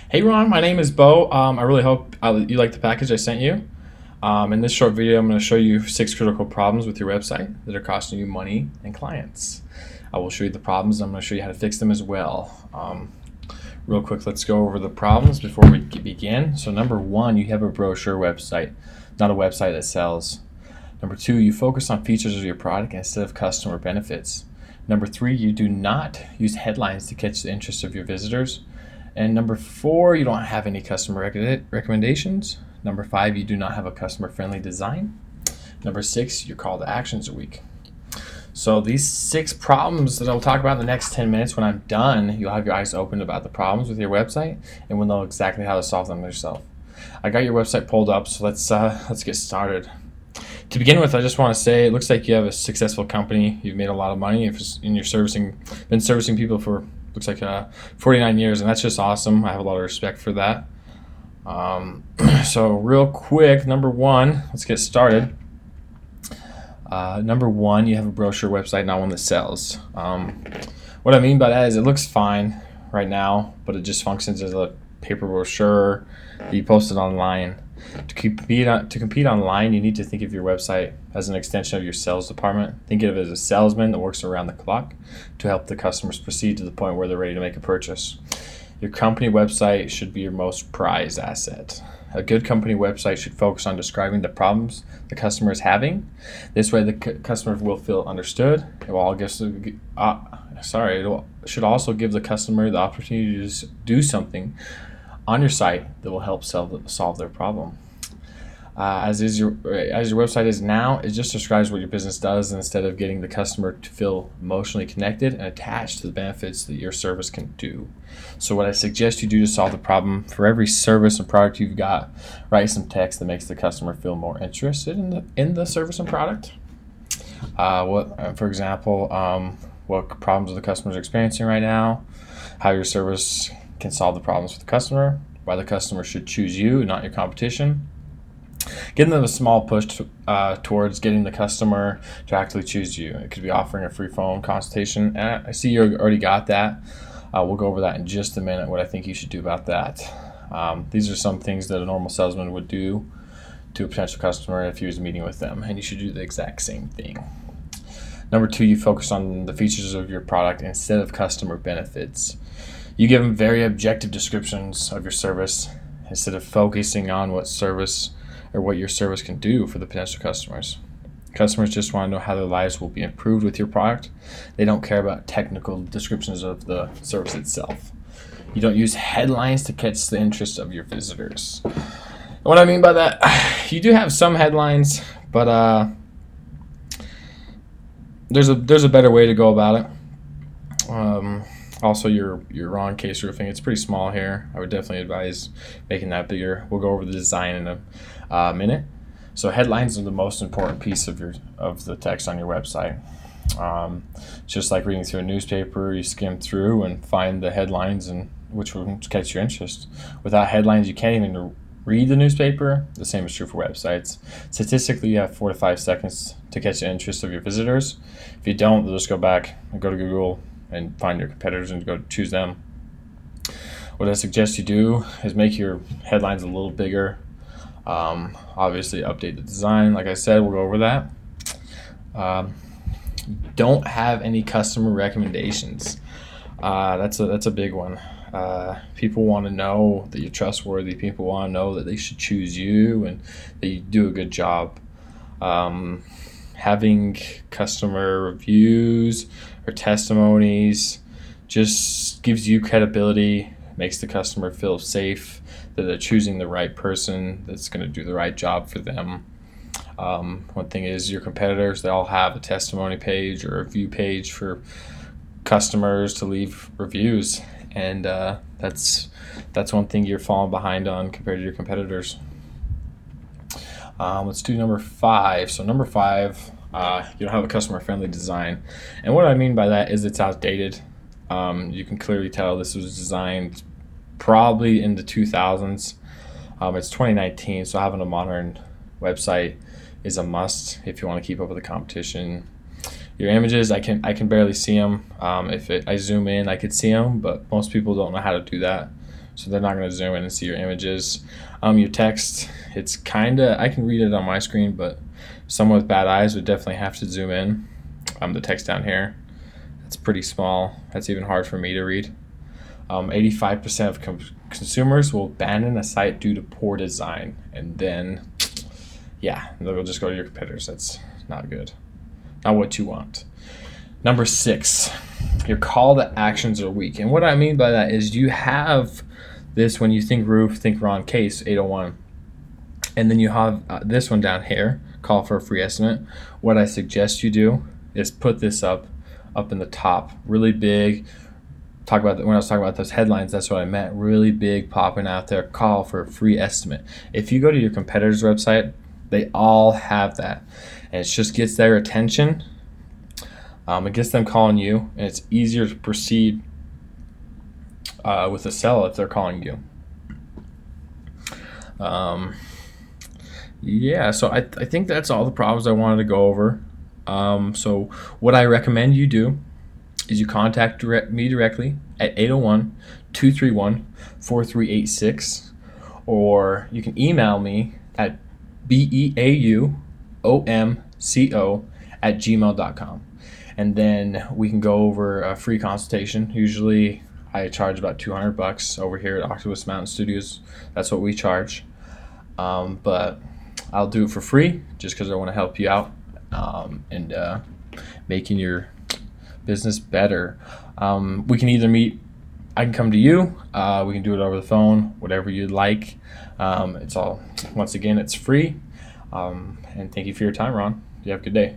Hey Ron, my name is Bo. I really hope you like the package I sent you. In this short video, I'm going to show you 6 critical problems with your website that are costing you money and clients. I will show you the problems. I'm going to show you how to fix them as well. Real quick, let's go over the problems before we begin. So number one, you have a brochure website, not a website that sells. Number two, you focus on features of your product instead of customer benefits. Number three, you do not use headlines to catch the interest of your visitors. And number four, you don't have any customer recommendations. Number five, you do not have a customer-friendly design. Number six, your call to actions are weak. So these 6 problems that I'll talk about in the next 10 minutes, when I'm done, you'll have your eyes open about the problems with your website and will know exactly how to solve them yourself. I got your website pulled up, so let's get started. To begin with, I just want to say it looks like you have a successful company. You've made a lot of money, and you're been servicing people for looks like 49 years, and that's just awesome. I have a lot of respect for that. So real quick, number one, let's get started. Number one, you have a brochure website, not one that sells. What I mean by that is it looks fine right now, but it just functions as a paper brochure that you post it online. To compete online, you need to think of your website as an extension of your sales department. Think of it as a salesman that works around the clock to help the customers proceed to the point where they're ready to make a purchase. Your company website should be your most prized asset. A good company website should focus on describing the problems the customer is having. This way, the customer will feel understood. It should also give the customer the opportunity to do something on your site that will help solve their problem. As your website is now, it just describes what your business does instead of getting the customer to feel emotionally connected and attached to the benefits that your service can do. So what I suggest you do to solve the problem, for every service and product you've got, write some text that makes the customer feel more interested in the service and product. For example, what problems the customer is experiencing right now, how your service can solve the problems for the customer, why the customer should choose you, not your competition. Give them a small push towards getting the customer to actually choose you. It could be offering a free phone consultation. And I see you already got that. We'll go over that in just a minute, what I think you should do about that. These are some things that a normal salesman would do to a potential customer if he was meeting with them, and you should do the exact same thing. Number two, you focus on the features of your product instead of customer benefits. You give them very objective descriptions of your service instead of focusing on what your service can do for the potential customers. Customers just want to know how their lives will be improved with your product. They don't care about technical descriptions of the service itself. You don't use headlines to catch the interest of your visitors. And what I mean by that, you do have some headlines, but there's a better way to go about it. Also, your Ron Case Roofing, it's pretty small here. I would definitely advise making that bigger. We'll go over the design in a minute. So headlines are the most important piece of the text on your website. Just like reading through a newspaper, you skim through and find the headlines and which will catch your interest. Without headlines, you can't even read the newspaper. The same is true for websites. Statistically, you have 4 to 5 seconds to catch the interest of your visitors. If you don't, they'll just go back and go to Google and find your competitors and go choose them. What I suggest you do is make your headlines a little bigger. Obviously, update the design. Like I said, we'll go over that. Don't have any customer recommendations. That's a big one. People want to know that you're trustworthy. People want to know that they should choose you and that you do a good job. Having customer reviews or testimonies just gives you credibility, makes the customer feel safe that they're choosing the right person that's going to do the right job for them. One thing is your competitors, they all have a testimony page or a review page for customers to leave reviews, and that's one thing you're falling behind on compared to your competitors. Let's do number 5. So number 5, you don't have a customer-friendly design. And what I mean by that is it's outdated. You can clearly tell this was designed probably in the 2000s. It's 2019, so having a modern website is a must if you want to keep up with the competition. Your images, I can barely see them. I zoom in, I could see them, but most people don't know how to do that, so they're not going to zoom in and see your images. Your text, it's kind of, I can read it on my screen, but someone with bad eyes would definitely have to zoom in. The text down here, it's pretty small. That's even hard for me to read. 85% of consumers will abandon a site due to poor design, and then, yeah, they'll just go to your competitors. That's not good. Not what you want. Number 6, your call to actions are weak. And what I mean by that is you have this when you think roof, think Ron Case 801. And then you have this one down here, call for a free estimate. What I suggest you do is put this up in the top, really big. When I was talking about those headlines, that's what I meant. Really big, popping out there, call for a free estimate. If you go to your competitor's website, they all have that. And it just gets their attention. It gets them calling you, and it's easier to proceed with a sell if they're calling you. Yeah, so I think that's all the problems I wanted to go over. So what I recommend you do is you contact me directly at 801-231-4386, or you can email me at beaumco@gmail.com, and then we can go over a free consultation. Usually I charge about $200 over here at Octopus Mountain Studios. That's what we charge, but I'll do it for free just because I want to help you out, and making your business better. We can either meet, I can come to you, we can do it over the phone, whatever you'd like. It's all, once again, it's free. And thank you for your time, Ron. You have a good day.